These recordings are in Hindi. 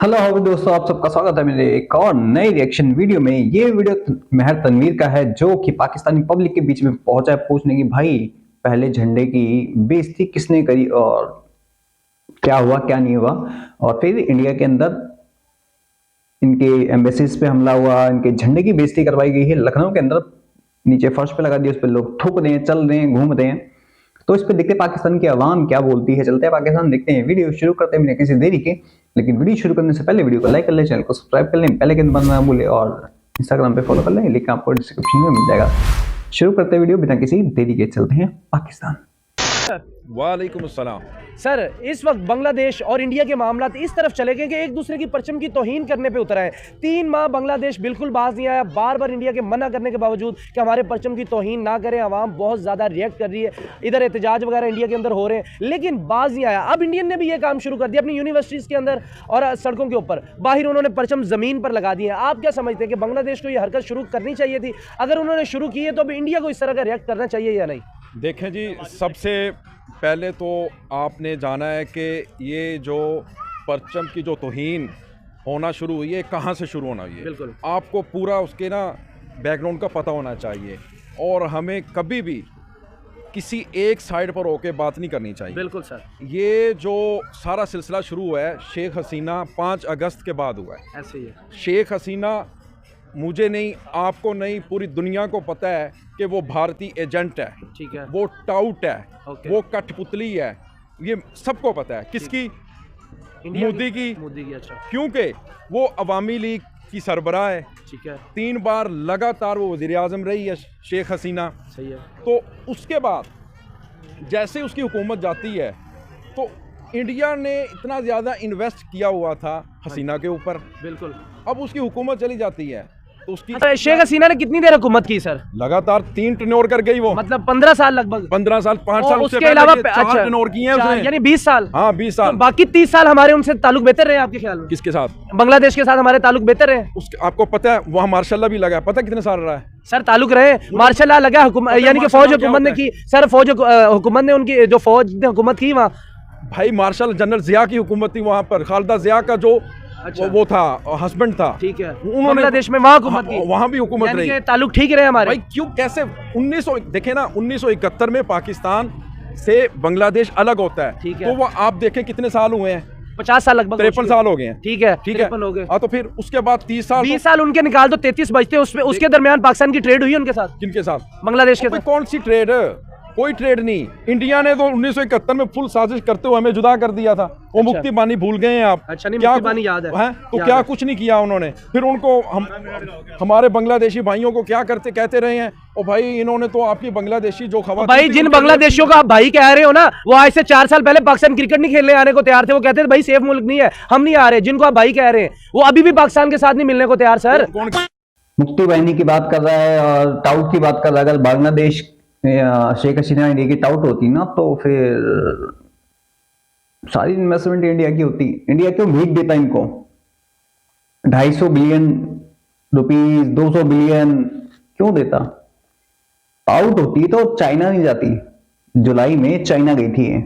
हेलो दोस्तों, आप सबका स्वागत है मेरे एक और नई रिएक्शन वीडियो में। ये वीडियो महर तनवीर का है जो कि पाकिस्तानी पब्लिक के बीच में पहुंचा है पूछने की भाई पहले झंडे की बेइज्जती किसने करी और क्या हुआ क्या नहीं हुआ। और फिर इंडिया के अंदर इनके एम्बेसीज पे हमला हुआ, इनके झंडे की बेइज्जती करवाई गई है लखनऊ के अंदर। नीचे फर्श पे लगा दिया, उस पर लोग थूक रहे हैं, चल रहे हैं, घूम रहे हैं। तो इस पे देखते हैं पाकिस्तान की आवाम क्या बोलती है। चलते हैं पाकिस्तान, देखते हैं। वीडियो शुरू करते हैं बिना किसी देरी के। लेकिन वीडियो शुरू करने से पहले वीडियो को लाइक कर ले, चैनल को सब्सक्राइब कर लें, पहले के बनना ना भूले, और इंस्टाग्राम पे फॉलो कर लें, लिंक आपको डिस्क्रिप्शन में मिल जाएगा। शुरू करते हैं वीडियो बिना किसी देरी के। चलते हैं पाकिस्तान। वालेकुम अस्सलाम। सर, इस वक्त बांग्लादेश और इंडिया के मामला इस तरफ चले गए कि एक दूसरे की परचम की तौहीन करने पे उतरा है। 3 माह बांग्लादेश बिल्कुल बाज नहीं आया, बार बार इंडिया के मना करने के बावजूद कि हमारे परचम की तौहीन ना करें। आवाम बहुत ज़्यादा रिएक्ट कर रही है, इधर एहतजाज वगैरह इंडिया के अंदर हो रहे हैं, लेकिन बाज नहीं आया। अब इंडियन ने भी ये काम शुरू कर दिया अपनी यूनिवर्सिटीज़ के अंदर और सड़कों के ऊपर, बाहर उन्होंने परचम ज़मीन पर लगा दिए हैं। आप क्या समझते हैं कि बांग्लादेश को ये हरकत शुरू करनी चाहिए थी? अगर उन्होंने शुरू की है तो अब इंडिया को इस तरह का रिएक्ट करना चाहिए या नहीं? देखें जी, सबसे पहले तो आपने जाना है कि ये जो परचम की जो तौहीन होना शुरू हुई है कहाँ से शुरू होना हुई है। बिल्कुल आपको पूरा उसके बैकग्राउंड का पता होना चाहिए, और हमें कभी भी किसी एक साइड पर होकर बात नहीं करनी चाहिए। बिल्कुल सर, ये जो सारा सिलसिला शुरू हुआ है शेख हसीना 5 अगस्त के बाद हुआ है। ऐसे ही है। शेख हसीना, मुझे नहीं, आपको नहीं, पूरी दुनिया को पता है कि वो भारतीय एजेंट है, ठीक है, वो टाउट है, ओके। वो कठपुतली है। ये सबको पता है। किसकी? मोदी की। मोदी की, अच्छा, क्योंकि वो अवामी लीग की सरबराह है। ठीक है, 3 बार लगातार वो वज़ीर आज़म रही है शेख हसीना। सही है। तो उसके बाद जैसे उसकी हुकूमत जाती है तो इंडिया ने इतना ज़्यादा इन्वेस्ट किया हुआ था हसीना के ऊपर। बिल्कुल। अब उसकी हुकूमत चली जाती है तो उसकी अच्छा, शेख हसीना ने कितनी देर हुकूमत की सर? लगातार 3 टर्नओवर कर गई वो, मतलब 15 साल लगभग। 15 साल, 5 और साल उसके अलावा 4 टर्नओवर किए हैं उसने। यानी 20 साल। हाँ, 20 साल। तो बाकी 30 साल हमारे उनसे ताल्लुक बेहतर रहे आपके ख्याल में? किसके साथ? बांग्लादेश के साथ हमारे ताल्लुक बेहतर रहे? उसके आपको पता है वहाँ मार्शल भी लगा है, पता कितने साल रहा है सर? ताल्लुक रहे, मार्शल लॉ लगा, यानी कि फौज हुकूमत ने की सर, फौज हुकूमत ने उनकी जो फौज ने हुकूमत की वहाँ। भाई मार्शल जनरल जिया की हुकूमत थी वहाँ पर। खालिदा जिया का जो अच्छा, वो था, हस्बैंड था, ठीक है, उन्होंने बांग्लादेश में वहाँ हुकूमत की, वहाँ भी हुकूमत यानी रही। कि ताल्लुक ठीक रहे हमारे। भाई क्यों, कैसे? 1900 देखे ना, 1971 में पाकिस्तान से बांग्लादेश अलग होता है, ठीक है। तो वो आप देखें कितने साल हुए हैं? 50 साल लगभग। 53 साल हो गए हैं। ठीक है, ठीक है, 53 हो गए। हाँ, तो फिर उसके बाद 30 साल 20 साल उनके निकाल दो, 33 बचते हैं। उसमें उसके दरमियान पाकिस्तान की ट्रेड हुई उनके साथ, किनके साथ? बांग्लादेश के भाई साथ। कौन सी ट्रेड? कोई ट्रेड नहीं। इंडिया ने तो 1971 में फुल साजिश करते हुए हमें जुदा कर दिया था। वो अच्छा। मुक्ति बानी भूल गए हैं आप? अच्छा, नहीं, क्या मुक्ति बानी याद है। तो याद क्या है। कुछ नहीं किया उन्होंने। फिर उनको हमारे बांग्लादेशी भाइयों को क्या करते कहते रहे हैं, ओ भाई इन्होंने तो आपकी बांग्लादेशी जो खबर भाई जिन बांग्लादेशियों का आप भाई कह रहे हो ना, वो आज से 4 साल पहले पाकिस्तान क्रिकेट नहीं खेलने आने को तैयार थे। वो कहते थे भाई सेफ मुल्क नहीं है, हम नहीं आ रहे। जिनको आप भाई कह रहे हैं वो अभी भी पाकिस्तान के साथ नहीं मिलने को तैयार सर। मुफ्ती बहनी की बात कर रहा है और टाउट की बात कर रहा है। अगर बांग्लादेश शेख हसीना इंडिया की टाउट होती ना तो फिर सारी इन्वेस्टमेंट इंडिया की होती। इंडिया क्यों भीख देता इनको? 250 बिलियन रुपीस, 200 बिलियन क्यों देता? आउट होती तो चाइना नहीं जाती। जुलाई में चाइना गई थी ये,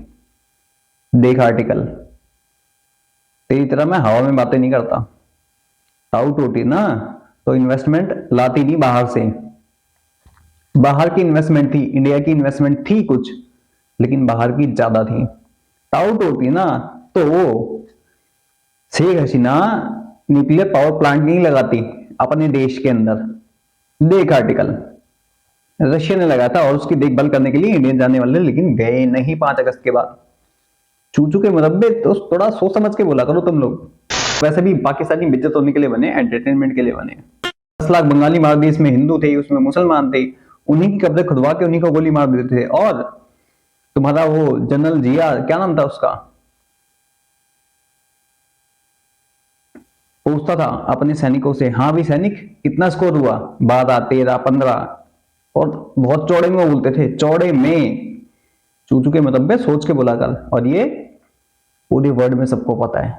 देख आर्टिकल। तेरी तरह मैं हवा में बातें नहीं करता। आउट होती ना तो इन्वेस्टमेंट लाती नहीं बाहर से। बाहर की इन्वेस्टमेंट थी, इंडिया की इन्वेस्टमेंट थी कुछ, लेकिन बाहर की ज्यादा थी। आउट होती ना तो Sheikh Hasina nuclear power plant नहीं लगाती अपने देश के अंदर। देख आर्टिकल, रशिया ने लगाया था और उसकी देखभाल करने के लिए इंडियन जाने वाले, लेकिन गए नहीं 5 अगस्त के बाद। चूचू के मुरब्बे तो थोड़ा सोच समझ के बोला करो तुम लोग। वैसे भी पाकिस्तानी बेइज्जत होने के लिए बने, एंटरटेनमेंट के लिए बने। 10 लाख बंगाली मार दिए, इसमें हिंदू थे, उसमें मुसलमान थे, उन्हीं की कब्जे खुदवा के उन्हीं को गोली मार देते थे। और तुम्हारा वो जनरल जिया, क्या नाम था उसका, पूछता था अपने सैनिकों से, हाँ भी सैनिक कितना स्कोर हुआ, 12, 13, 15, और बहुत चौड़े में बोलते थे, चौड़े में। चूचू के मतलब सोच के बोला कर। और ये पूरे वर्ल्ड में सबको पता है।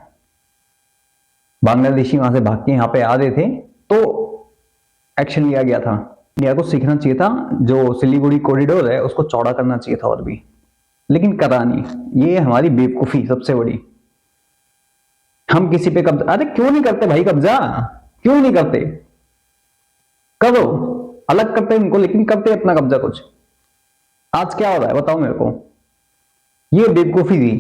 बांग्लादेशी वहां से भाग के यहाँ पे आ रहे थे तो एक्शन लिया गया था। इंडिया को सीखना चाहिए था, जो सिलीगुड़ी कॉरिडोर है उसको चौड़ा करना चाहिए था और भी, लेकिन करा नहीं। ये हमारी बेवकूफी सबसे बड़ी। हम किसी पे कब्जा, अरे क्यों नहीं करते भाई कब्जा, क्यों नहीं करते? करो, अलग करते उनको, लेकिन करते अपना कब्जा कुछ। आज क्या हो रहा है बताओ मेरे को, ये बेवकूफी थी।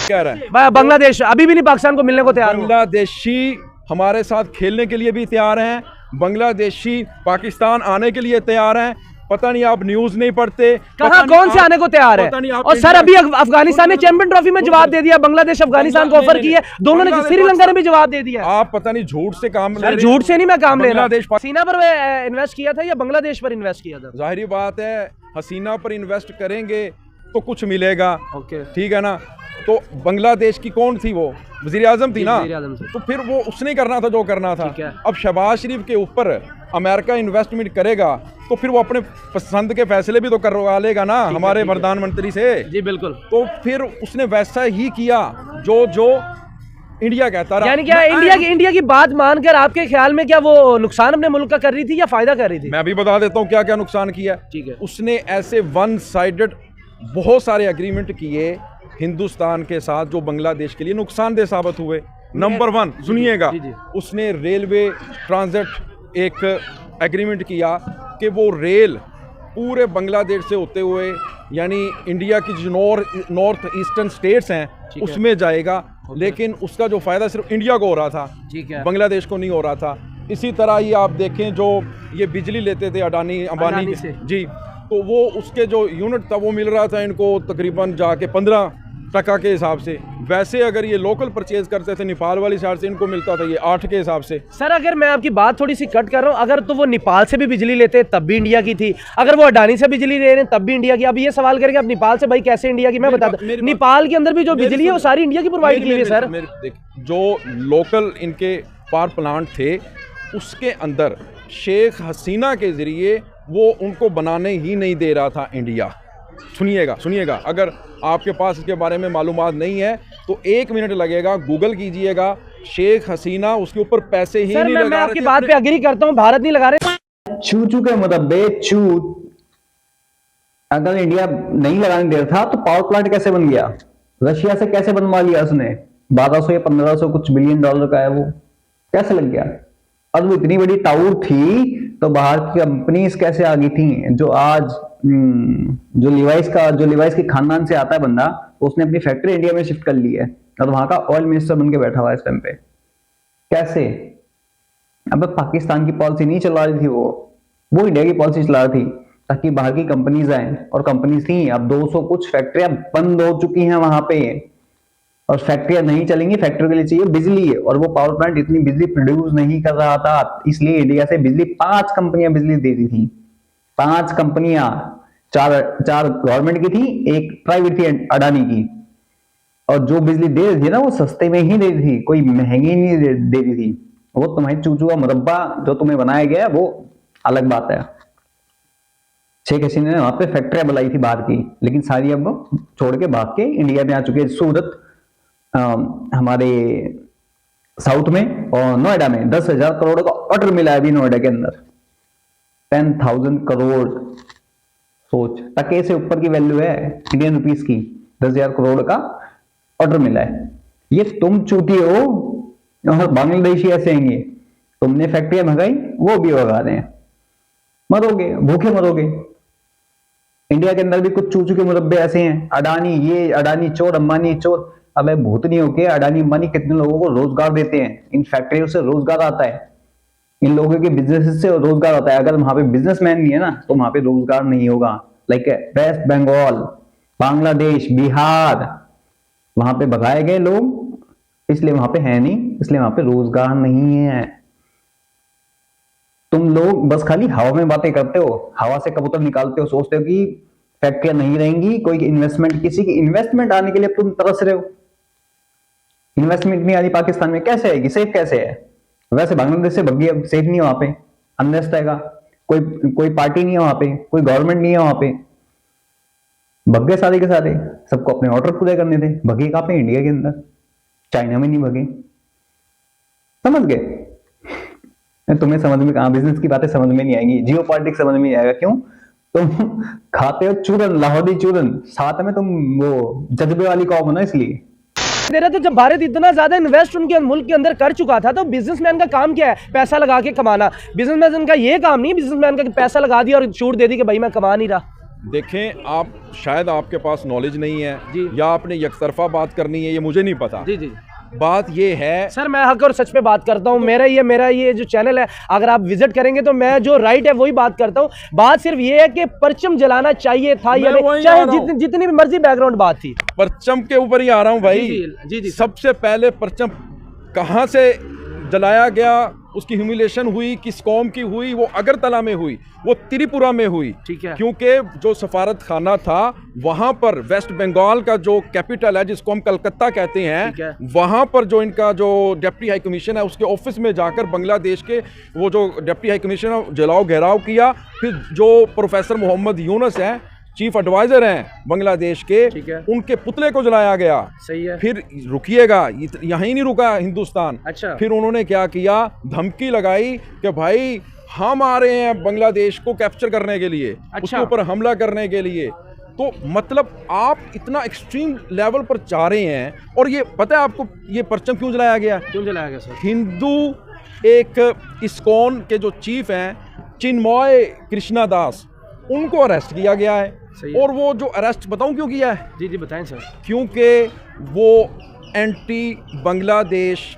कह रहा है बांग्लादेश अभी भी नहीं पाकिस्तान को मिलने को तैयार हुआ। बांग्लादेशी हमारे साथ खेलने के लिए भी तैयार हैं, बांग्लादेशी पाकिस्तान आने के लिए तैयार हैं। पता नहीं आप न्यूज नहीं पढ़ते, कहां कौन से आने को तैयार पता नहीं है? आप और सर अभी अफगानिस्तान ने चैंपियन ट्रॉफी में जवाब दे दिया, बांग्लादेश अफगानिस्तान को ऑफर की है, दोनों ने, श्रीलंका ने भी जवाब दे दिया। आप पता नहीं झूठ से काम ले सर रहे हैं। झूठ से नहीं मैं काम ले रहा। बांग्लादेश हसीना पर इन्वेस्ट किया था या बांग्लादेश पर इन्वेस्ट किया था? जाहिर बात है, हसीना पर इन्वेस्ट करेंगे तो कुछ मिलेगा, ओके, ठीक है ना। तो बांग्लादेश की कौन थी वो? वजीर आजम थी ना, वज़ीर-ए-आज़म थी। तो फिर वो उसने करना था जो करना था। ठीक है। अब शहबाज शरीफ के ऊपर अमेरिका इन्वेस्टमेंट करेगा तो फिर वो अपने पसंद के फैसले भी तो करवा लेगा ना हमारे प्रधानमंत्री से। जी बिल्कुल। तो फिर उसने वैसा ही किया जो जो इंडिया कहता रहा। यानी क्या इंडिया की बात मानकर आपके ख्याल में क्या वो नुकसान अपने मुल्क का कर रही थी या फायदा कर रही थी? मैं भी बता देता हूँ क्या क्या नुकसान किया। ठीक है। उसने ऐसे वन साइडेड बहुत सारे एग्रीमेंट किए हिंदुस्तान के साथ जो बांग्लादेश के लिए नुकसानदेह साबित हुए। नंबर वन सुनिएगा, जी, जी। उसने रेलवे ट्रांजिट एक एग्रीमेंट किया कि वो रेल पूरे बांग्लादेश से होते हुए यानी इंडिया की जो नॉर्थ ईस्टर्न स्टेट्स हैं ठीक है। उसमें जाएगा, लेकिन उसका जो फायदा सिर्फ इंडिया को हो रहा था, ठीक है। बांग्लादेश को नहीं हो रहा था। इसी तरह ये आप देखें जो ये बिजली लेते थे अडानी अंबानी से। जी, तो वो उसके जो यूनिट था वो मिल रहा था इनको तकरीबन जाके 15 टका के हिसाब से। वैसे अगर ये लोकल परचेज करते थे नेपाल वाली साइड से इनको मिलता था ये 8 के हिसाब से। सर अगर मैं आपकी बात थोड़ी सी कट कर रहा हूँ, अगर तो वो नेपाल से भी बिजली लेते तब भी इंडिया की थी, अगर वो अडानी से बिजली ले रहे हैं तब भी इंडिया की। अब ये सवाल करेंगे अब नेपाल से भाई कैसे इंडिया की? मैं बताता हूँ नेपाल के अंदर भी जो बिजली है वो सारी इंडिया की प्रोवाइड की हुई है सर। देख, जो लोकल इनके पावर प्लांट थे उसके अंदर शेख हसीना के जरिए वो उनको बनाने ही नहीं दे रहा था इंडिया। सुनिएगा, अगर आपके पास इसके बारे में मालूमात नहीं है तो 1 मिनट लगेगा, गूगल कीजिएगा। शेख हसीना उसके ऊपर पैसे ही नहीं लगा मैं रहे आपकी थे बात पे अग्री करता हूँ, भारत नहीं लगा रहे। चू के मुरब्बे चू, अगर इंडिया नहीं लगाने दे रहा था तो पावर प्लांट कैसे बन गया? रशिया से कैसे बनवा लिया उसने? 1200 या 1500 कुछ बिलियन डॉलर का है वो, कैसे लग गया? और वो इतनी बड़ी टावर थी तो बाहर की कंपनीज कैसे आ गई थी? जो आज जो लिवाइस के खानदान से आता है बंदा, उसने अपनी फैक्ट्री इंडिया में शिफ्ट कर ली है और वहां का ऑयल मिनिस्टर बन के बैठा हुआ है इस टाइम पे। कैसे? अब पाकिस्तान की पॉलिसी नहीं चला रही थी वो इंडिया की पॉलिसी चला रही थी ताकि बाहर की कंपनीज आए, और कंपनीज थी। अब 200 कुछ फैक्ट्रियां बंद हो चुकी हैं वहां पे, और फैक्ट्रियां नहीं चलेंगी। फैक्ट्रियों के लिए चाहिए बिजली है, और वो पावर प्लांट इतनी बिजली प्रोड्यूस नहीं कर रहा था, इसलिए इंडिया से बिजली 5 कंपनियां बिजली दे दी थी। 5 कंपनियां, चार गवर्नमेंट की थी, एक प्राइवेट थी अडानी की। और जो बिजली दे रही थी ना वो सस्ते में ही दे रही थी, कोई महंगी नहीं दे रही थी। वो तुम्हारी चूचू का मुरब्बा जो तुम्हें बनाया गया वो अलग बात है। शेख हसीना ने वहां पे फैक्ट्रियां बनाई थी बाहर की, लेकिन सारी अब छोड़ के भाग के इंडिया में आ चुके हैं। सूरत हमारे साउथ में और नोएडा में 10,000 करोड़ का ऑर्डर मिला है अभी नोएडा के अंदर। 10,000 करोड़, सोच, टके से ऊपर की वैल्यू है इंडियन रुपीस की। 10,000 करोड़ का ऑर्डर मिला है। ये तुम चूती हो और बांग्लादेशी ऐसे आएंगे, तुमने फैक्ट्रियां भगाई, वो भी भगा रहे हैं। मरोगे, भूखे मरोगे। इंडिया के अंदर भी कुछ चूचू के मुरब्बे ऐसे हैं, अडानी चोर, अंबानी चोर। अब भूत नहीं होके अडानी अंबानी कितने लोगों को रोजगार देते हैं, इन फैक्ट्रियों से रोजगार आता है, इन लोगों के बिजनेस से रोजगार आता है। अगर वहां पे बिजनेसमैन नहीं है ना तो वहां पे रोजगार नहीं होगा। लाइक वेस्ट बंगाल, बांग्लादेश, बिहार, वहां पे भगाए गए लोग, इसलिए वहां पे है नहीं, इसलिए वहां पे रोजगार नहीं है। तुम लोग बस खाली हवा में बातें करते हो, हवा से कबूतर निकालते हो, सोचते हो कि फैक्ट्रियां नहीं रहेंगी, कोई इन्वेस्टमेंट, किसी की इन्वेस्टमेंट आने के लिए तुम तरस रहे हो। इन्वेस्टमेंट नहीं आ रही पाकिस्तान में, कैसे आएगी? सेफ कैसे है? वैसे बांग्लादेश से भगी, अब सेफ नहीं है वहां पे, अनरेस्ट आएगा। कोई पार्टी नहीं है वहां पे, कोई गवर्नमेंट नहीं है वहां पे, भग गए सारे के सारे। सबको अपने ऑर्डर पूरे करने थे, भगे कहां पे? इंडिया के अंदर, चाइना में नहीं भगे। समझ गए? तुम्हें समझ में कहां, बिजनेस की बातें समझ में नहीं आएंगी, जियो पॉलिटिक्स समझ में नहीं आएगा। क्यों? तुम खाते हो चूरन, लाहौरी चूरन, साथ में तुम वो जज्बे वाली कौम हो ना, इसलिए। दे रहे। तो जब भारत इतना ज्यादा इन्वेस्ट उनके मुल्क के अंदर कर चुका था, तो बिजनेसमैन का काम क्या है? पैसा लगा के कमाना। बिजनेसमैन का ये काम नहीं, बिजनेसमैन का पैसा लगा दिया और छूट दे दी कि भाई मैं कमा नहीं रहा। देखें, आप शायद आपके पास नॉलेज नहीं है जी। या आपने यकतरफा बात करनी है, ये मुझे नहीं पता। जी जी बात ये है सर, मैं हक और सच पे बात करता हूँ। मेरा ये जो चैनल है, अगर आप विजिट करेंगे तो मैं जो राइट है वही बात करता हूँ। बात सिर्फ ये है कि परचम जलाना चाहिए था या नहीं, चाहे जितनी भी मर्जी बैकग्राउंड बात थी। परचम के ऊपर ही आ रहा हूँ भाई। जी। सबसे पहले परचम कहाँ से जलाया गया, उसकी ह्यूमिलेशन हुई, किस कौम की हुई? वो अगरतला में हुई, वो त्रिपुरा में हुई। ठीक है। क्योंकि जो सफारत खाना था वहां पर, वेस्ट बंगाल का जो कैपिटल है जिसको हम कलकत्ता कहते हैं, वहां पर जो इनका जो डिप्टी हाई कमीशन है उसके ऑफिस में जाकर बांग्लादेश के वो जो डिप्टी हाई कमीशन जलाओ घेराव किया। फिर जो प्रोफेसर मोहम्मद यूनुस हैं, चीफ एडवाइजर हैं बांग्लादेश के, उनके पुतले को जलाया गया। सही है। फिर रुकिएगा, यहीं नहीं रुका हिंदुस्तान। अच्छा। फिर उन्होंने क्या किया, धमकी लगाई कि भाई हम आ रहे हैं बांग्लादेश को कैप्चर करने के लिए। अच्छा। उसके ऊपर हमला करने के लिए। तो मतलब आप इतना एक्सट्रीम लेवल पर जा रहे हैं। और ये पता है आपको ये परचम क्यों जलाया गया? सर? हिंदू एक इस्कॉन के जो चीफ हैं चिन्मय कृष्णा दास, उनको अरेस्ट किया गया है। और वो जो अरेस्ट बताऊं क्यों किया है? जी बताएं सर। क्योंकि वो एंटी बांग्लादेश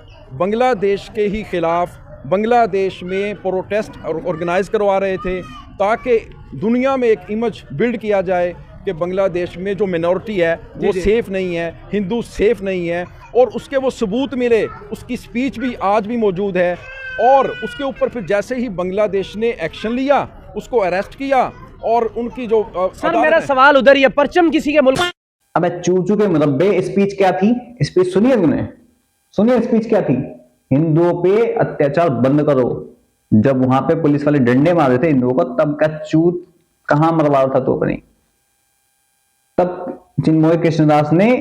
के ही खिलाफ बांग्लादेश में प्रोटेस्ट ऑर्गेनाइज करवा रहे थे, ताकि दुनिया में एक इमेज बिल्ड किया जाए कि बांग्लादेश में जो मिनॉरिटी है वो सेफ नहीं है, हिंदू सेफ नहीं है। और उसके वो सबूत मिले, उसकी स्पीच भी आज भी मौजूद है। और उसके ऊपर फिर जैसे ही बांग्लादेश ने एक्शन लिया, उसको अरेस्ट किया। और उनकी जो सर, मेरा सवाल उधर ही है, परचम किसी के मुल्क। अबे चूचू के मुरब्बे, स्पीच क्या थी? स्पीच सुनिए तूने, सुनिए स्पीच क्या थी? हिंदुओं पे अत्याचार बंद करो। जब वहां पे पुलिस वाले डंडे मार रहे थे हिंदुओं को, तब का चूत कहां मरवा था तो अपनी? तब चिन्मय कृष्णदास ने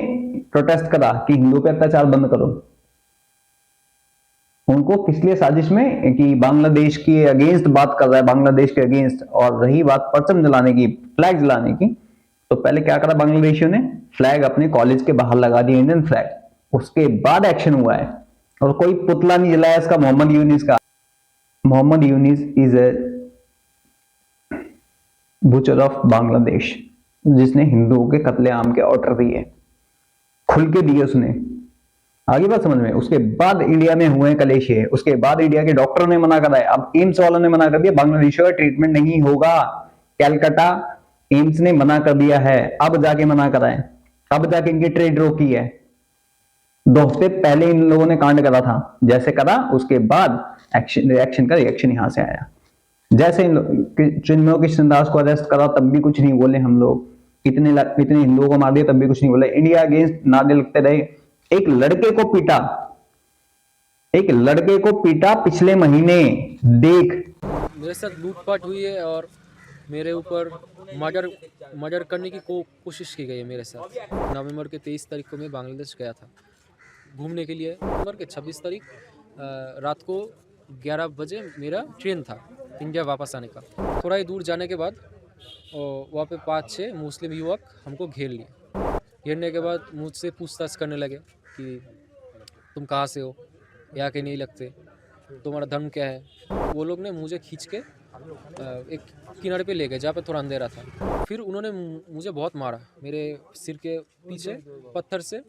प्रोटेस्ट करा कि हिंदुओं पे अत्याचार बंद करो। उनको किस लिए साजिश में कि बांग्लादेश के अगेंस्ट बात कर रहा है, बांग्लादेश के अगेंस्ट। और रही बात परचम जलाने की, फ्लैग जलाने की, तो पहले क्या करा बांग्लादेशियों ने? फ्लैग अपने कॉलेज के बाहर लगा दिया, इंडियन फ्लैग। उसके बाद एक्शन हुआ है। और कोई पुतला नहीं जलाया इसका, मोहम्मद यूनिस का। Mohammad Yunus is a butcher of Bangladesh, जिसने हिंदुओं के कत्लेआम के ऑर्डर दिए, खुल के दिए उसने। आगे बात समझ में। उसके बाद इंडिया में हुए कलेशे, उसके बाद इंडिया के डॉक्टरों ने मना करा है। अब एम्स वालों ने मना कर दिया, बांग्लादेशियों का ट्रीटमेंट नहीं होगा। कैलकाटा एम्स ने मना कर दिया है, अब जाके मना करा है, अब जाके इनकी ट्रेड रोकी है। 2 हफ्ते पहले इन लोगों ने कांड करा था, जैसे करा उसके बाद एक्शन का रिएक्शन यहां से आया। जैसे चिन्मय कृष्णदास को अरेस्ट करा तब भी कुछ नहीं बोले हम लोग, इतने हिंदुओं को मार दिया तब भी कुछ नहीं बोले। इंडिया अगेंस्ट नारे लगते रहे। एक लड़के को पीटा पिछले महीने, देख। मेरे साथ लूटपाट हुई है और मेरे ऊपर मर्डर करने की कोशिश की गई है मेरे साथ। नवंबर के 23 तारीख को मैं बांग्लादेश गया था घूमने के लिए। नवंबर के 26 तारीख रात को 11 बजे मेरा ट्रेन था इंडिया वापस आने का। थोड़ा ही दूर जाने के बाद वहाँ पे 5-6 मुस्लिम युवक हमको घेर लिए। घेरने के बाद मुझसे पूछताछ करने लगे कि तुम कहाँ से हो, यहाँ के नहीं लगते, तुम्हारा धर्म क्या है। वो लोग ने मुझे खींच के एक किनारे पे ले गए जहाँ पे थोड़ा अंधेरा था। फिर उन्होंने मुझे बहुत मारा, मेरे सिर के पीछे पत्थर से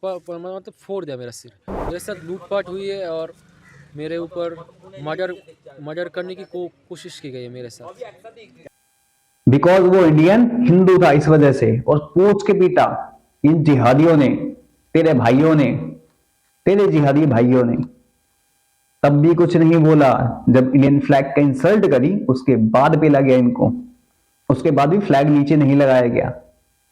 मतलब फोड़ दिया मेरा सिर। मेरे साथ लूटपाट हुई है और मेरे ऊपर मर्डर करने की कोशिश की गई है मेरे साथ। बिकॉज वो इंडियन हिंदू था, इस वजह से। और पूछ के पीटा इन जिहादियों ने, तेरे भाइयों ने, तेरे जिहादी भाइयों ने। तब भी कुछ नहीं बोला। जब इंडियन फ्लैग का इंसल्ट करी उसके बाद पेला गया इनको। उसके बाद भी फ्लैग नीचे नहीं लगाया गया,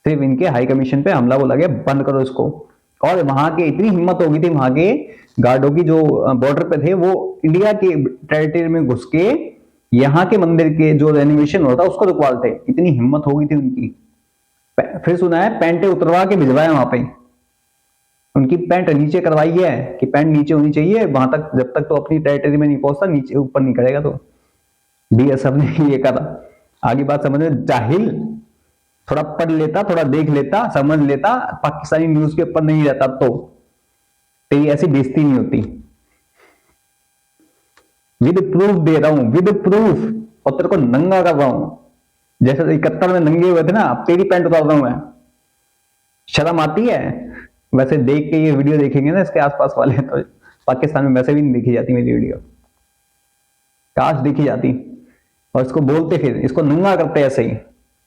सिर्फ इनके हाई कमीशन पे हमला बोला गया बंद करो इसको। और वहां के इतनी हिम्मत हो गई थी, वहां के गार्डों की जो बॉर्डर पे थे वो इंडिया के टेरिटरी में घुस के यहाँ के मंदिर के जो रेनोवेशन होता उसको रुकवाते। इतनी हिम्मत हो गई थी उनकी। फिर सुना है पैंटे उतरवा के भिजवाए वहां पे, उनकी पैंट नीचे करवाई है कि पैंट नीचे होनी चाहिए वहां तक, जब तक तो अपनी टेरिटरी में नहीं पहुंचता नीचे ऊपर नहीं करेगा। तो बीएसएफ ने ये करा। आगे बात समझ में। जाहिल थोड़ा पढ़ लेता, थोड़ा देख लेता, समझ लेता, पाकिस्तानी न्यूज के ऊपर नहीं रहता तो तेरी ऐसी बेइज्जती नहीं होती। विद प्रूफ दे रहा हूं, विद प्रूफ, और तेरे को नंगा कर रहा हूं, जैसे 71 में नंगे हुए थे ना, अब तेरी पैंट उतार रहा हूं मैं। शर्म आती है? वैसे देख के ये वीडियो देखेंगे ना इसके आसपास वाले, तो पाकिस्तान में वैसे भी नहीं देखी जाती मेरी वीडियो, काश देखी जाती। और इसको बोलते, फिर इसको नंगा करते ऐसे ही,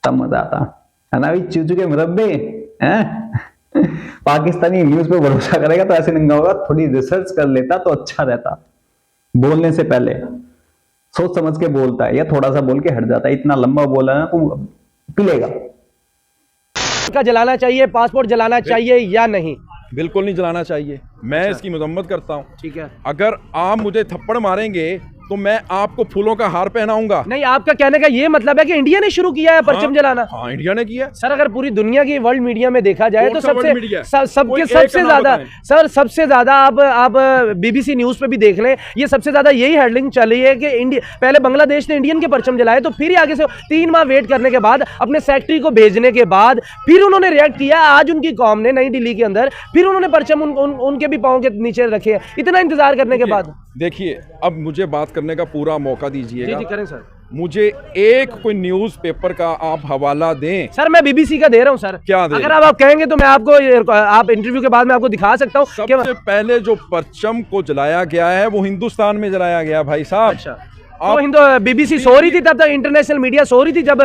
तब मजा आता है ना। भी चूचू के मुरब्बे हैं पाकिस्तानी न्यूज पे भरोसा करेगा तो ऐसे नंगा होगा। थोड़ी रिसर्च कर लेता तो अच्छा रहता, बोलने से पहले सोच समझ के बोलता है, या थोड़ा सा बोल के हट जाता है। इतना लंबा बोला ना तू पिलेगा। का जलाना चाहिए, पासपोर्ट जलाना चाहिए या नहीं? बिल्कुल नहीं जलाना चाहिए, मैं इसकी मजम्मत करता हूँ। ठीक है। अगर आप मुझे थप्पड़ मारेंगे तो मैं आपको फूलों का हार पहनाऊंगा। नहीं, आपका कहने का ये मतलब है कि इंडिया ने शुरू किया है परचम जलाना? हाँ, इंडिया ने किया। सर अगर पूरी दुनिया की वर्ल्ड मीडिया में देखा जाए तो सबसे ज्यादा सर, सबसे ज्यादा आप बीबीसी न्यूज पे भी देख लें, ये सबसे ज्यादा यही हेडलाइन चल रही है कि इंडिया, पहले बांग्लादेश ने इंडियन के परचम जलाए, तो फिर आगे से 3 माह वेट करने के बाद, अपने सेक्रेटरी को भेजने के बाद फिर उन्होंने रिएक्ट किया। आज उनकी कौम ने नई दिल्ली के अंदर फिर उन्होंने परचम उनके भी पांव के नीचे रखे हैं, इतना इंतजार करने के बाद। देखिए, अब मुझे बात करने का पूरा मौका दीजिएगा। जी करें सर। मुझे एक कोई न्यूज पेपर का आप हवाला दें। सर मैं बीबीसी का दे रहा हूं सर। क्या दे? अगर आप कहेंगे तो मैं आपको, आप इंटरव्यू के बाद में आपको दिखा सकता हूं। सबसे पहले जो परचम को जलाया गया है वो हिंदुस्तान में जलाया गया भाई साहब। अच्छा, बीबीसी सो रही थी तब तक, इंटरनेशनल मीडिया सो रही थी जब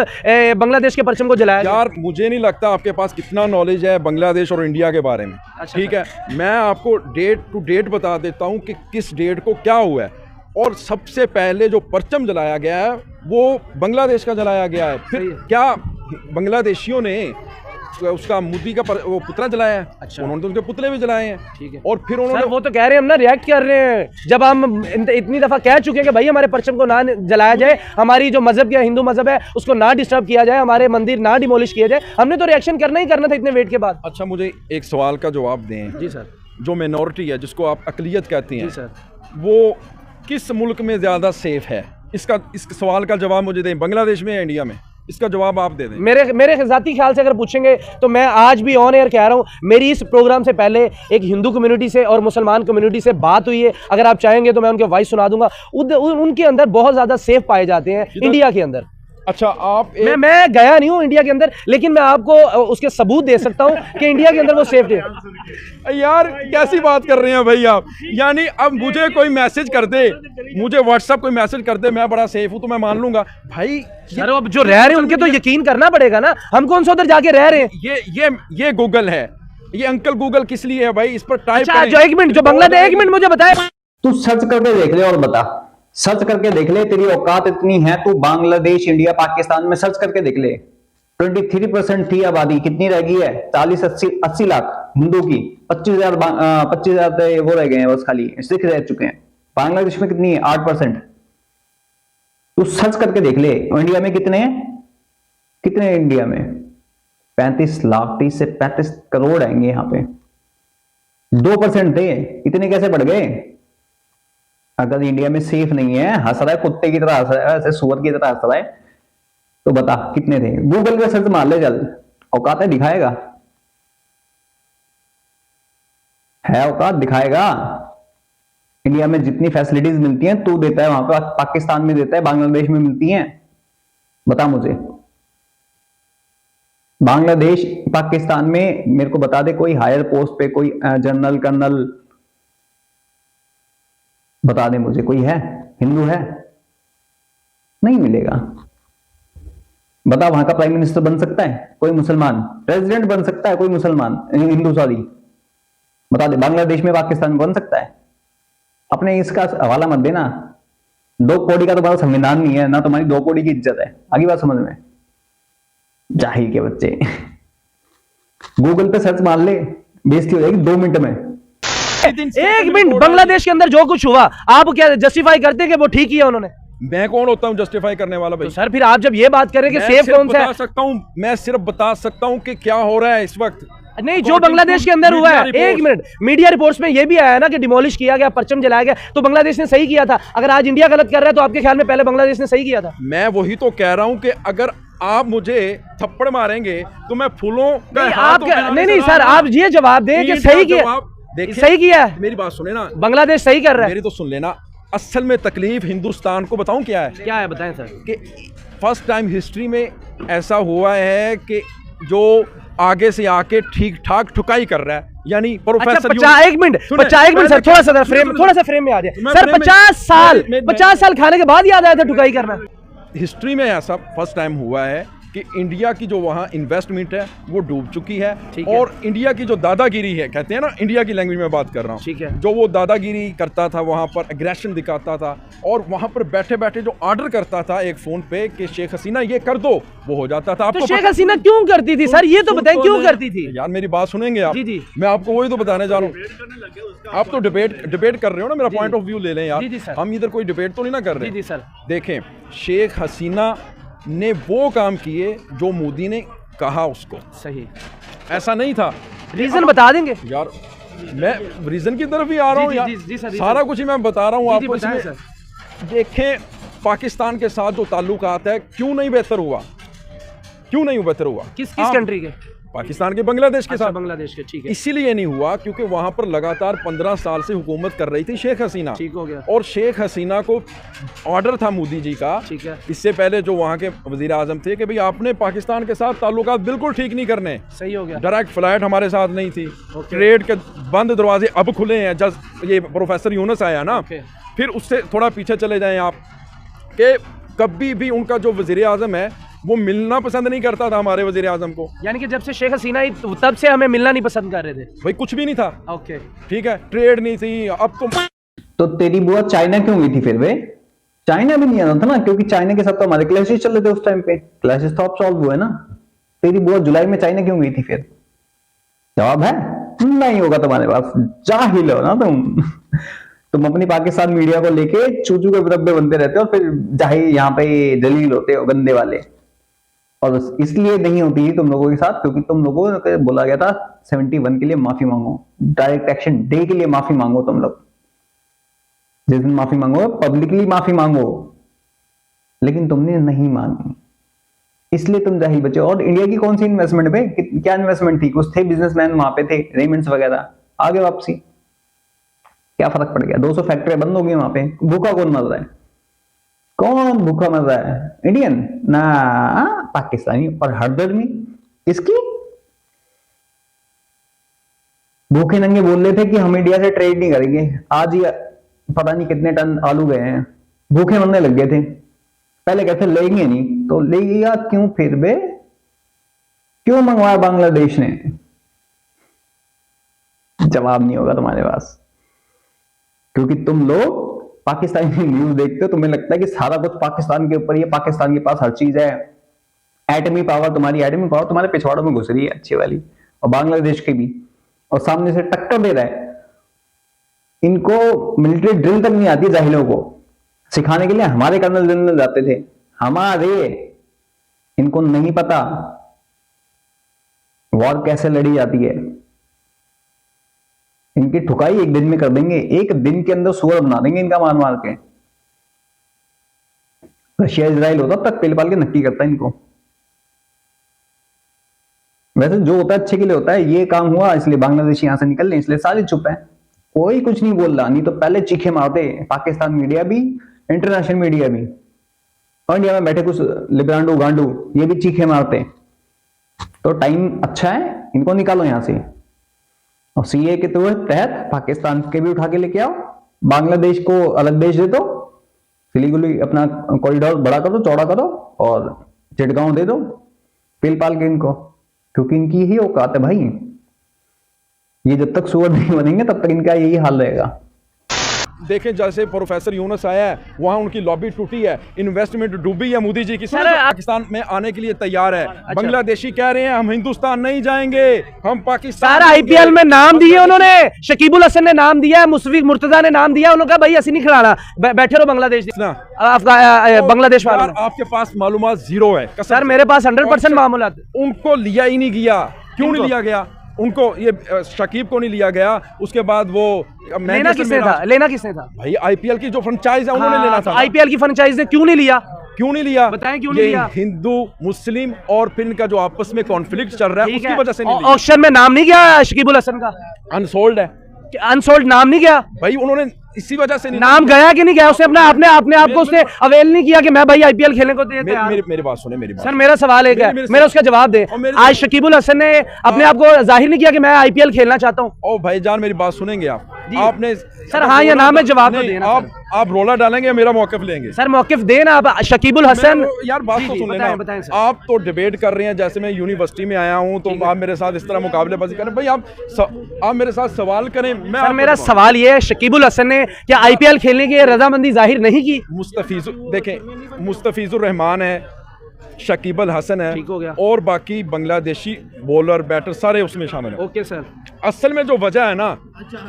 बांग्लादेश के परचम को जलाया। यार मुझे नहीं लगता आपके पास कितना नॉलेज है बांग्लादेश और इंडिया के बारे में। अच्छा, ठीक है, मैं आपको डेट टू डेट बता देता हूं कि किस डेट को क्या हुआ है। और सबसे पहले जो परचम जलाया गया है वो बांग्लादेश का जलाया गया है। फिर क्या बांग्लादेशियों ने उसका मोदी का वो पुतला जलाया है? अच्छा, उन्होंने तो उनके पुतले भी जलाए हैं। ठीक है। और फिर उन्होंने, वो तो कह रहे हैं हम ना रिएक्ट कर रहे हैं, जब हम इतनी दफा कह चुके हैं कि भाई हमारे परचम को ना जलाया जाए, हमारी जो मजहब या हिंदू मजहब है उसको ना डिस्टर्ब किया जाए, हमारे मंदिर ना डिमोलिश किया जाए, हमने तो रिएक्शन करना ही करना था इतने वेट के बाद। अच्छा, मुझे एक सवाल का जवाब दें। जी सर। जो मिनॉरिटी है, जिसको आप अकलियत कहती हैं, जी सर, वो किस मुल्क में ज्यादा सेफ है? इस सवाल का जवाब मुझे दें, बांग्लादेश में या इंडिया में? इसका जवाब आप दे दें। मेरे जाती ख्याल से अगर पूछेंगे तो मैं आज भी ऑन एयर कह रहा हूं, मेरी इस प्रोग्राम से पहले एक हिंदू कम्युनिटी से और मुसलमान कम्युनिटी से बात हुई है। अगर आप चाहेंगे तो मैं उनके वॉइस सुना दूंगा। उनके अंदर बहुत ज्यादा सेफ पाए जाते हैं इंडिया के अंदर। अच्छा, आप मैं गया नहीं हूं इंडिया के अंदर, लेकिन मैं आपको उसके सबूत दे सकता हूं कि इंडिया के अंदर वो सेफ है। यार कैसी बात कर रहे हैं भाई आप? यानी अब मुझे कोई मैसेज कर दे, मुझे व्हाट्सएप कोई मैसेज कर दे, मैं बड़ा सेफ हूं तो मैं मान लूंगा भाई। यार अब जो रह रहे हैं उनके तो यकीन करना पड़ेगा ना, हम कौन सा उधर जाके रह रहे हैं? ये गूगल है, ये अंकल गूगल किस लिए है भाई? इस पर टाइप करें। जो 1 मिनट, जो बांग्लादेश, 1 मिनट मुझे बताए। तू सर्च करके देख ले और बता, सर्च करके देख ले, तेरी औकात इतनी है, तू बांग्लादेश, इंडिया, पाकिस्तान में सर्च करके देख ले। 23% थी आबादी, कितनी रह गई है? 40-80 लाख हिंदू की, 25,000 वो रह गए हैं बस, खाली सिख रह चुके हैं। बांग्लादेश में कितनी है? 8%। तू सर्च करके देख ले। इंडिया में कितने हैं? कितने हैं इंडिया में? 35 लाख, 30 से 35 करोड़ आएंगे यहाँ पे। 2% थे, इतने कैसे बढ़ गए? अगर इंडिया में सेफ नहीं है, हंस रहा है कुत्ते की तरह, हंस रहा है ऐसे सुअर की तरह हंस रहा है, तो बता कितने थे? गूगल पे सर्च मार ले, चल, औकात है दिखाएगा, है औकात दिखाएगा। इंडिया में जितनी फैसिलिटीज मिलती हैं तू देता है, वहां पे पाकिस्तान में देता है, बांग्लादेश में मिलती हैं? बता मुझे। बांग्लादेश, पाकिस्तान में मेरे को बता दे कोई हायर पोस्ट पे, कोई जनरल, कर्नल, बता दे मुझे, कोई है? हिंदू है? नहीं मिलेगा। बता, वहां का प्राइम मिनिस्टर बन सकता है कोई मुसलमान? प्रेसिडेंट बन सकता है कोई मुसलमान, हिंदू? सॉरी, बता दे, बांग्लादेश में, पाकिस्तान में बन सकता है? अपने इसका हवाला मत देना। 2 कौड़ी का तुम्हारा संविधान नहीं है ना, तुम्हारी 2 कौड़ी की इज्जत है। आगे बात समझ में, जाहिल के बच्चे। गूगल पे सर्च मार ले, बेइज्जती हो जाएगी 2 मिनट में। 1 मिनट, बांग्लादेश के अंदर जो कुछ हुआ आप क्या जस्टिफाई करते हैं कि वो ठीक ही है उन्होंने? मैं कौन होता हूं जस्टिफाई करने वाला भाई? तो सर फिर आप जब ये बात करें कि सेफ कौन सा है? मैं सिर्फ बता सकता हूं कि क्या हो रहा है इस वक्त। नहीं, जो बांग्लादेश के अंदर हुआ है। 1 मिनट, मीडिया रिपोर्ट्स में ये भी आया ना कि डिमोलिश किया गया, परचम जलाया गया, तो बांग्लादेश ने सही किया था। अगर आज इंडिया गलत कर रहा है तो आपके ख्याल में पहले बांग्लादेश ने सही किया था? मैं वही तो कह रहा हूं कि अगर आप मुझे थप्पड़ मारेंगे तो मैं फूलों का नहीं, हाथ आप उठाने नहीं से नहीं सर, रहा आप ये जवाब दें कि ईंट सही का किया, जवाब देखिए, सही किया है, मेरी बात सुने ना, बांग्लादेश सही कर रहा है। मेरी तो सुन लेना। असल में तकलीफ हिंदुस्तान को बताऊं क्या है क्या है बताएं सर। कि फर्स्ट टाइम हिस्ट्री में ऐसा हुआ है कि जो आगे से आके ठीक ठाक ठुकाई कर रहा है, यानी अच्छा प्रोफेसर 50 मिनट सर, थोड़ा सा फ्रेम में आ जाए सर। 50 साल खाने के बाद याद आया था ठुकाई करना। हिस्ट्री में ऐसा फर्स्ट टाइम हुआ है कि इंडिया की जो वहाँ इन्वेस्टमेंट है वो डूब चुकी है, ठीक है। और इंडिया की जो दादागिरी है, कहते हैं ना, इंडिया की लैंग्वेज में बात कर रहा ठीक हूँ, है। जो वो दादागिरी करता था वहाँ पर, एग्रेशन दिखाता था, और वहाँ पर बैठे बैठे जो ऑर्डर करता था एक फोन पे कि शेख हसीना ये कर दो, वो हो जाता था। तो शेख हसीना क्यों करती थी सर, ये तो बताएं क्यों करती थी। यार मेरी बात सुनेंगे आप? जी जी। मैं आपको वही तो बताने जा रहा हूँ। आप तो डिबेट कर रहे हो ना, मेरा पॉइंट ऑफ व्यू ले लें यार। जी जी सर। हम इधर कोई डिबेट तो नहीं ना कर रहे। जी जी सर। देखें, शेख हसीना ने वो काम किए जो मोदी ने कहा उसको, सही, ऐसा नहीं था। रीजन बता देंगे यार मैं रीजन की तरफ ही आ रहा हूँ यार, जी सर, सारा कुछ ही मैं बता रहा हूँ आपको। बताएं इसमें सर। देखें, पाकिस्तान के साथ जो ताल्लुकात है क्यों नहीं बेहतर हुआ, क्यों नहीं बेहतर हुआ? किस आप- कंट्री के? पाकिस्तान के, बांग्लादेश के अच्छा, साथ। बांग्लादेश के, ठीक है। इसीलिए नहीं हुआ क्योंकि वहां पर लगातार 15 साल से हुकूमत कर रही थी शेख हसीना, ठीक हो गया। और शेख हसीना को ऑर्डर था मोदी जी का, ठीक है। इससे पहले जो वहां के वजीर आजम थे, कि भाई आपने पाकिस्तान के साथ ताल्लुकात बिल्कुल ठीक नहीं करने। सही हो गया। डायरेक्ट फ्लाइट हमारे साथ नहीं थी, ओके। ट्रेड के बंद दरवाजे अब खुले हैं, जस्ट ये प्रोफेसर यूनुस आया ना। ओके। फिर उससे थोड़ा पीछे चले जाएं आप, कि कभी भी उनका जो वजीर आजम है वो मिलना पसंद नहीं करता था हमारे वजीर आजम को। यानी कि जब से शेख हसीना आई तब से हमें मिलना नहीं पसंद कर रहे थे। भाई कुछ भी नहीं था, ओके, ठीक है, ट्रेड नहीं थी। अब तो तेरी बुआ चाइना क्यों गई थी फिर? वे चाइना भी नहीं आना था ना, क्योंकि चाइना के साथ तो हमारे क्लैशेस चल रहे थे उस टाइम पे। क्लैशेस तो अब सॉल्व हुए ना। तेरी बुआ जुलाई में चाइना क्यों गई थी फिर? जवाब है नहीं होगा तुम्हारे पास, जाहिल हो ना तुम। तुम अपनी पाकिस्तान मीडिया को लेके चूचू के मुरब्बे बनते रहते हो, और फिर जाहिल यहाँ पे जलील होते हो, गंदे वाले। और इसलिए नहीं होती तुम लोगों के साथ, क्योंकि तुम लोगों को बोला गया था 71 के लिए माफी मांगो, डायरेक्ट एक्शन डे के लिए माफी मांगो। तुम लोग जिस दिन माफी मांगो पब्लिकली माफी मांगो, लेकिन तुमने नहीं मांगी, इसलिए तुम जाहिल बचे। और इंडिया की कौन सी इन्वेस्टमेंट पे, क्या इन्वेस्टमेंट थी? कुछ थे बिजनेसमैन वहां पे थे, रेमेंट्स वगैरह, आगे वापसी, क्या फर्क पड़ गया? 200 फैक्ट्रियां बंद हो गई वहां पे। भूखा कौन मर रहा है? कौन भूखा मर रहा है? इंडियन ना पाकिस्तानी, और हरदर्मी इसकी। भूखे नंगे बोल रहे थे कि हम इंडिया से ट्रेड नहीं करेंगे, आज ही पता नहीं कितने टन आलू गए हैं। भूखे मरने लग गए थे। पहले कहते लेंगे नहीं, तो ले लिया क्यों फिर बे? क्यों मंगवाया बांग्लादेश ने? जवाब नहीं होगा तुम्हारे पास, क्योंकि तुम लोग पाकिस्तानी न्यूज देखते हो, तुम्हें लगता है कि सारा कुछ पाकिस्तान के ऊपर ही है, पाकिस्तान के पास हर चीज है। एटमी पावर, तुम्हारी एटमी पावर तुम्हारे पिछवाड़ों में घुस रही है अच्छी वाली, और बांग्लादेश की भी, और सामने से टक्कर दे रहा है। इनको मिलिट्री ड्रिल तक नहीं आती, जाहिलों को सिखाने के लिए हमारे कर्नल जनरल जाते थे, हमारे। इनको नहीं पता वॉर कैसे लड़ी जाती है। इनकी ठुकाई एक दिन में कर देंगे, एक दिन के अंदर सुअर बना देंगे इनका, मार मार के। रशिया इजराइल होता तक पेल पाल के नक्की करता है इनको। वैसे जो होता है अच्छे के लिए होता है। ये काम हुआ इसलिए बांग्लादेशी यहां से निकल ले, इसलिए सारे चुप है, कोई कुछ नहीं बोल रहा। नहीं तो पहले चीखे मारते पाकिस्तान मीडिया भी, इंटरनेशनल मीडिया भी, और इंडिया में बैठे कुछ लिब्रांडू गांडू ये भी चीखे मारते। तो टाइम अच्छा है, इनको निकालो यहां से, और सीए के तहत पाकिस्तान के भी उठा के लेके आओ, बांग्लादेश को अलग देश दे दो, सिलीगुड़ी अपना कॉरिडोर बड़ा करो, चौड़ा करो, और चिटगांव दे दो पेल पाल के इनको, क्योंकि इनकी ही औकात है भाई। ये जब तक सुअर नहीं बनेंगे तब तक इनका यही हाल रहेगा। देखें, जैसे प्रोफेसर यूनुस आया है, वहाँ उनकी लॉबी टूटी है, इन्वेस्टमेंट डूबी है मोदी जी की। पाकिस्तान में आने के लिए तैयार है। अच्छा। बांग्लादेशी कह रहे हैं हम हिंदुस्तान नहीं जाएंगे, हम पाकिस्तान। सारा आईपीएल में नाम दिए उन्होंने, शकीबुल हसन ने नाम दिया, मुशफिक मुर्तजा ने नाम दिया, उन्होंने कहा भाई ऐसे नहीं खिलाना, बैठे रहो बांग्लादेश बांग्लादेश वालों। आपके पास मालूमात जीरो है सर, मेरे पास 100% मामूलात। उनको लिया ही नहीं गया। क्यों नहीं लिया गया? उनको ये शकीब को नहीं लिया गया। उसके बाद वो लेना किसने था? लेना किसने था? भाई आईपीएल की जो फ्रेंचाइज है उन्होंने लेना था। आईपीएल की फ्रेंचाइज ने क्यों नहीं लिया? क्यों नहीं लिया? बताएं क्यों नहीं ये लिया? हिंदू मुस्लिम और फिर इनका जो आपस में कॉन्फ्लिक्ट चल रहा है ठीक उसकी है, वजह से नहीं लिया। ऑक्शन में नाम नहीं गया शकीबुल हसन का, अनसोल्ड है अनसोल्ड नाम नहीं गया, भाई, उन्होंने इसी वजह से नहीं नाम गया कि नहीं गया? उसने अपने अपने आप को उसने अवेल नहीं किया कि मैं भाई आईपीएल खेलने को देते हैं। मेरी बात सुने, मेरी बात। सर मेरा सवाल एक है, मेरे मेरा उसका जवाब दे। और मेरे- आज शकीबुल हसन ने अपने आप को जाहिर नहीं किया कि मैं आईपीएल खेलना चाहता हूँ? ओ भाईजान मेरी बात सुनेंगे आप? जी। आपने सर हाँ या ना में जवाब तो नहीं, देना आप रोला डालेंगे या मेरा मौकफ लेंगे? सर मौकिफ देना आप शकीबुल हसन। यार बात जी, तो जी, सुन बताएं, लेना। बताएं सर। आप तो डिबेट कर रहे हैं जैसे मैं यूनिवर्सिटी में आया हूं तो आप मेरे साथ इस तरह मुकाबलेबाजी करें। भाई आप मेरे साथ सवाल करें, मैं सर आपको मेरा जवाब- सवाल ये है, शकीबुल हसन ने क्या आईपीएल खेलने की रजामंदी जाहिर नहीं की? देखें, मुस्तफिजुर रहमान है, शकीबल हसन है, ठीक हो गया। और बाकी बांग्लादेशी बॉलर बैटर सारे उसमें शामिल हैं। ओके सर, असल में जो वजह है ना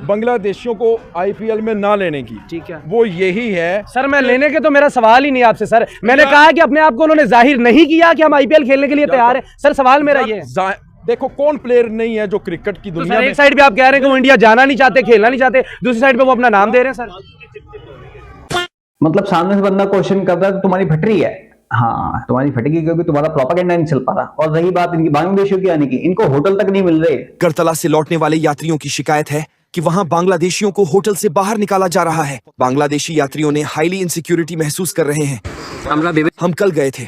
बांग्लादेशियों को आईपीएल में ना लेने की, ठीक है। वो यही है। सर मैं लेने के तो मेरा सवाल ही नहीं आपसे सर, मैंने कहा कि अपने आप को उन्होंने जाहिर नहीं किया कि हम आईपीएल खेलने के लिए तैयार है। सर सवाल मेरा ये है। देखो कौन प्लेयर नहीं है जो क्रिकेट की तो दुनिया सर में एक साइड पे आप कह रहे हैं कि वो इंडिया जाना नहीं चाहते, खेलना नहीं चाहते, दूसरी साइड पे वो अपना नाम दे रहे हैं। सर मतलब सामने से बंदा क्वेश्चन करता है तो तुम्हारी फट रही है। हाँ तुम्हारी फटेगी क्योंकि तुम्हारा प्रोपेगेंडा नहीं चल पा रहा। और रही बात इनकी बांग्लादेशियों की आने की, इनको होटल तक नहीं मिल रहे। करतला से लौटने वाले यात्रियों की शिकायत है कि वहां बांग्लादेशियों को होटल से बाहर निकाला जा रहा है। बांग्लादेशी यात्रियों ने हाईली इनसिक्योरिटी महसूस कर रहे हैं। हम कल गए थे,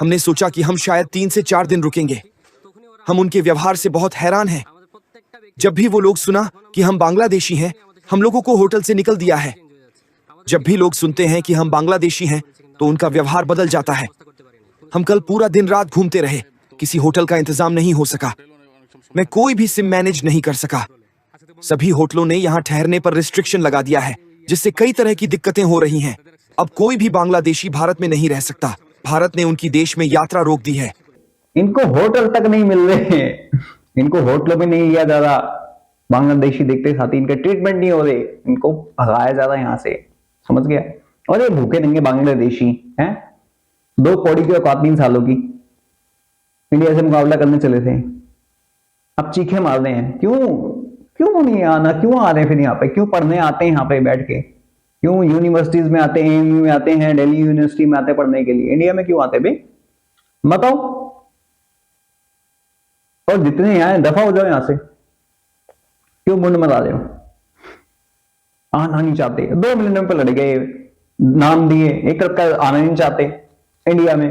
हमने सोचा कि हम शायद 3 से 4 दिन रुकेंगे। हम उनके व्यवहार से बहुत हैरान हैं। जब भी वो लोग सुना कि हम बांग्लादेशी हैं, हम लोगों को होटल से निकल दिया है। जब भी लोग सुनते हैं कि हम बांग्लादेशी हैं तो उनका व्यवहार बदल जाता है। हम कल पूरा दिन रात घूमते रहे, किसी होटल का इंतजाम नहीं हो सका। मैं कोई भी सिम मैनेज नहीं कर सका। सभी होटलों ने यहाँ ठहरने पर रिस्ट्रिक्शन लगा दिया है, जिससे कई तरह की दिक्कतें हो रही हैं। अब कोई भी बांग्लादेशी भारत में नहीं रह सकता। भारत ने उनकी देश में यात्रा रोक दी है। इनको होटल तक नहीं मिल रहे हैं। इनको होटलों में नहीं लिया जा रहा। बांग्लादेशी देखते साथ ही इनके ट्रीटमेंट नहीं हो रहे, इनको भगाया जा रहा है यहाँ से। समझ गया? और ये भूखे नंगे बांग्लादेशी हैं, 2 कौड़ी की औकात 3 सालों की, इंडिया से मुकाबला करने चले थे, अब चीखे मार रहे हैं। क्यों नहीं आना? क्यों आ रहे हैं फिर यहाँ पे? क्यों पढ़ने आते हैं यहाँ पे बैठ के? क्यों यूनिवर्सिटीज में आते हैं, AMU में आते हैं, दिल्ली यूनिवर्सिटी में आते हैं पढ़ने के लिए? इंडिया में क्यों आते भाई बताओ? और जितने यहाँ हैं दफा हो जाओ यहाँ से। क्यों मुंड मरा रहे हो? आना नहीं चाहते, 2 मिनट पे लड़ गए, नाम दिए, एक तरफ का आना नहीं चाहते इंडिया में।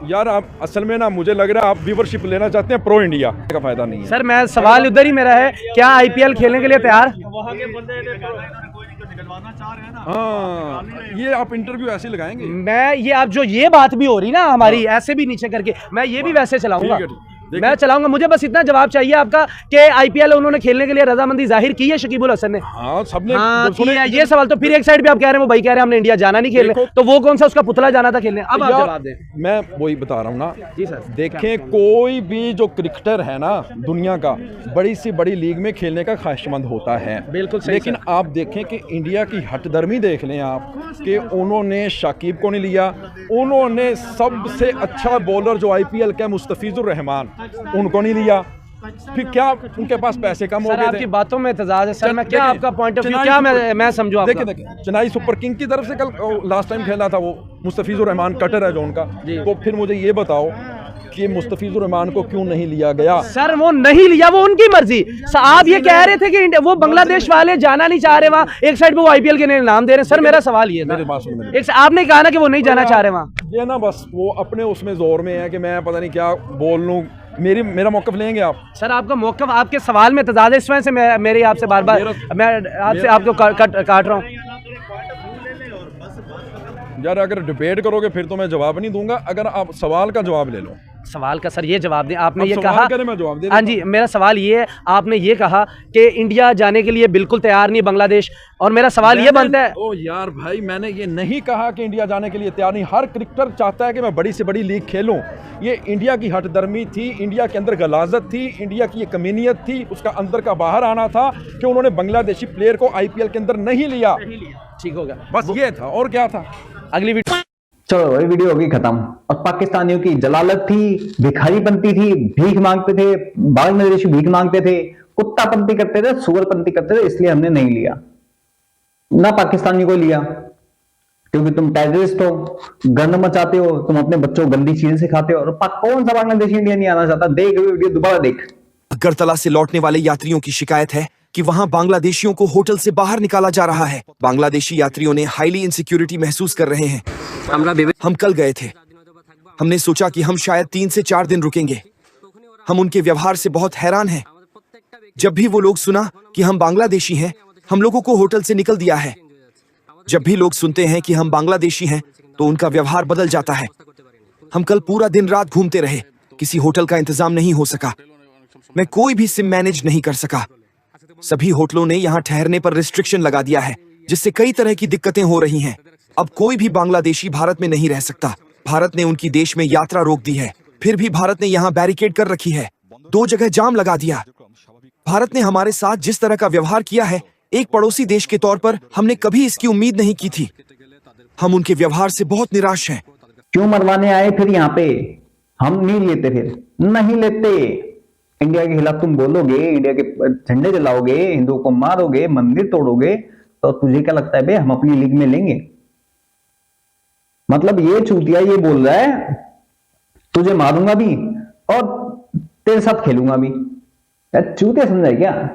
यार आप असल में ना मुझे लग रहा है आप व्यूवरशिप लेना चाहते हैं, प्रो इंडिया का फायदा नहीं है। सर मैं सवाल उधर ही मेरा है, क्या आईपीएल खेलने के लिए तैयार? हाँ ये आप इंटरव्यू ऐसे लगाएंगे? मैं ये आप जो ये बात भी हो रही ना हमारी ऐसे भी नीचे करके, मैं ये भी वैसे चलाऊंगा, ठीक है, मैं चलाऊंगा। मुझे बस इतना जवाब चाहिए आपका कि आईपीएल उन्होंने खेलने के लिए रजामंदी जाहिर की है शकीबुल हसन ने? हाँ सबने हाँ सुने- की है। ये सवाल तो फिर एक साइड पे आप कह रहे हैं वो भाई कह रहे हैं हमने इंडिया जाना नहीं खेलने, तो वो कौन सा उसका पुतला जाना था खेलने? अब आप यार, जवाब दें। मैं वही बता रहा हूँ ना जी सर। देखें कोई भी जो क्रिकेटर है ना दुनिया का, बड़ी सी बड़ी लीग में खेलने का ख्वाहिशमंद होता है। बिल्कुल सही लेकिन आप देखें कि इंडिया की हटदर्मी देख लें आप कि उन्होंने शाकिब को नहीं लिया, उन्होंने सबसे अच्छा बॉलर जो आईपीएल का मुस्तफिजुर रहमान उनको नहीं लिया। फिर क्या उनके पास पैसे कम हो सर गए आपकी थे? बातों में एतजाज है सर, मैं क्या देखिए, आपका पॉइंट ऑफ व्यू चेन्नई क्या सुपर- मैं समझूं आपका? देखिए चेन्नई सुपर किंग की तरफ से कल लास्ट टाइम खेला था वो मुस्तफिजुर रहमान, कटर है जो उनका। जी। तो फिर मुझे ये बताओ कि मुस्तफिजुर रहमान को क्यों नहीं लिया गया? सर वो नहीं लिया, वो उनकी मर्जी। आप ये कह रहे थे कि वो बांग्लादेश वाले जाना नहीं चाह रहे वहाँ, एक साइड पे वो आईपीएल के नाम दे रहे हैं। सर मेरा सवाल ये था, मेरी बात सुनो मेरी। एक आपने कहा ना कि वो नहीं जाना चाह रहे वहाँ। ये ना बस वो अपने उसमें जोर में है कि मैं पता नहीं क्या बोल लूं। मेरा मौकफ लेंगे आप? सर आपका मौकफ आपके सवाल में तजाद है, इस वजह से मेरी आपसे बार बार मैं आपसे आपको काट रहा हूँ। यार अगर डिबेट करोगे फिर तो मैं जवाब नहीं दूंगा, अगर आप सवाल का जवाब ले लो। सवाल का सर ये जवाब दें। आपने आप ये सवाल कहा, करें, मैं जवाब दे हाँ देता जी मेरा सवाल ये है, आपने ये कहा कि इंडिया जाने के लिए बिल्कुल तैयार नहीं बांग्लादेश, और मेरा सवाल ये बनता है। ओ यार भाई मैंने ये नहीं कहा कि इंडिया जाने के लिए तैयार नहीं। हर क्रिकेटर चाहता है कि मैं बड़ी से बड़ी लीग खेलूं। ये इंडिया की हटदर्मी थी, इंडिया के अंदर गलाजत थी, इंडिया की ये कमीनियत थी, उसका अंदर का बाहर आना था कि उन्होंने बांग्लादेशी प्लेयर को आईपीएल के अंदर नहीं लिया। ठीक हो गया, बस ये था और क्या था। अगली वीडियो। चलो वही वीडियो होगी खत्म। और पाकिस्तानियों की जलालत थी, भिखारीपंती थी, भीख मांगते थे, बांग्लादेशी भीख मांगते थे, कुत्तापंती करते थे, सुअरपंती करते थे, इसलिए हमने नहीं लिया ना पाकिस्तानी को लिया। क्योंकि तुम टेररिस्ट हो, गंद मचाते हो, तुम अपने बच्चों को गंदी चीजें सिखाते हो। और कौन सा बांग्लादेशी इंडिया नहीं आना चाहता? देख वीडियो दोबारा देख। अगरतला से लौटने वाले यात्रियों की शिकायत है कि वहां बांग्लादेशियों को होटल से बाहर निकाला जा रहा है। बांग्लादेशी यात्रियों ने हाईली इनसिक्योरिटी महसूस कर रहे हैं। हम कल गए थे। हमने सोचा कि हम शायद 3 से 4 दिन रुकेंगे। हम उनके व्यवहार से बहुत हैरान हैं। जब भी वो लोग सुना कि हम बांग्लादेशी हैं, हम लोगों को होटल से निकल दिया है। जब भी लोग सुनते हैं कि हम बांग्लादेशी हैं, तो उनका व्यवहार बदल जाता है। हम कल पूरा दिन रात घूमते रहे, किसी होटल का इंतजाम नहीं हो सका। मैं कोई भी सिम मैनेज नहीं कर सका। सभी होटलों ने यहाँ ठहरने पर रिस्ट्रिक्शन लगा दिया है, जिससे कई तरह की दिक्कतें हो रही हैं। अब कोई भी बांग्लादेशी भारत में नहीं रह सकता। भारत ने उनकी देश में यात्रा रोक दी है, फिर भी भारत ने यहाँ बैरिकेड कर रखी है, 2 जगह जाम लगा दिया। भारत ने हमारे साथ जिस तरह का व्यवहार किया है, एक पड़ोसी देश के तौर पर हमने कभी इसकी उम्मीद नहीं की थी। हम उनके व्यवहार से बहुत निराश हैं। क्यों मरवाने आए फिर यहाँ पे? हम नहीं लेते, फिर नहीं लेते। इंडिया के खिलाफ तुम बोलोगे, इंडिया के झंडे जलाओगे, हिंदुओं को मारोगे, मंदिर तोड़ोगे, तो तुझे क्या लगता है बे हम अपनी लीग में लेंगे? मतलब ये चूतिया ये बोल रहा है तुझे मारूंगा भी और तेरे साथ खेलूंगा भी। यार चूतिया समझा है क्या?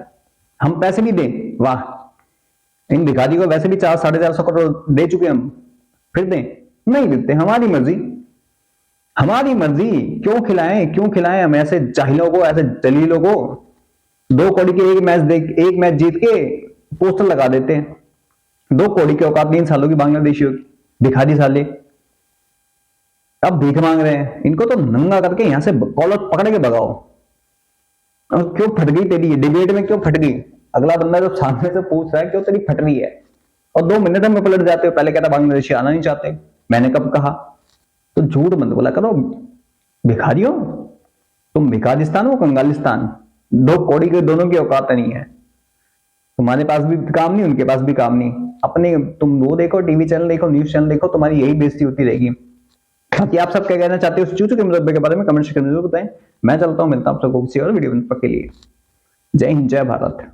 हम पैसे भी दें? वाह, इन भिखारी को वैसे भी 400-450 करोड़ दे चुके हम, फिर दें? नहीं देते, हमारी मर्जी, हमारी मर्जी। क्यों खिलाएं हम ऐसे जाहिलों को, ऐसे जलीलों को? 2 कौड़ी के एक मैच जीत के पोस्टर लगा देते हैं। 2 कौड़ी के औकात 3 सालों की बांग्लादेशियों की, भिखारी साले। अब भीख मांग रहे हैं, इनको तो नंगा करके यहां से कॉलर पकड़ के भगाओ। और क्यों फट गई तेरी डिबेट में? क्यों फट गई? अगला बंदा जो सामने से पूछ रहा है क्यों तेरी फट रही है, और 2 मिनट में पलट जाते हो। पहले कहता बांग्लादेशी आना नहीं चाहते, मैंने कब कहा? तो झूठ मत बोला करो भिखारियों। तुम भिखारिस्तान हो कंगालिस्तान, 2 कौड़ी के दोनों की औकात नहीं है। तुम्हारे पास भी काम नहीं, उनके पास भी काम नहीं। अपने तुम वो देखो, टीवी चैनल देखो, न्यूज चैनल देखो, तुम्हारी यही बेइज्जती होती रहेगी। बाकी आप सब क्या कहना चाहते हो उस चूचू के मुरब्बे के बारे में कमेंट सेक्शन में जरूर बताएं। मैं चलता हूं, मिलता हूं आप सबको किसी और वीडियो में, तब तक के लिए जय हिंद, जय भारत।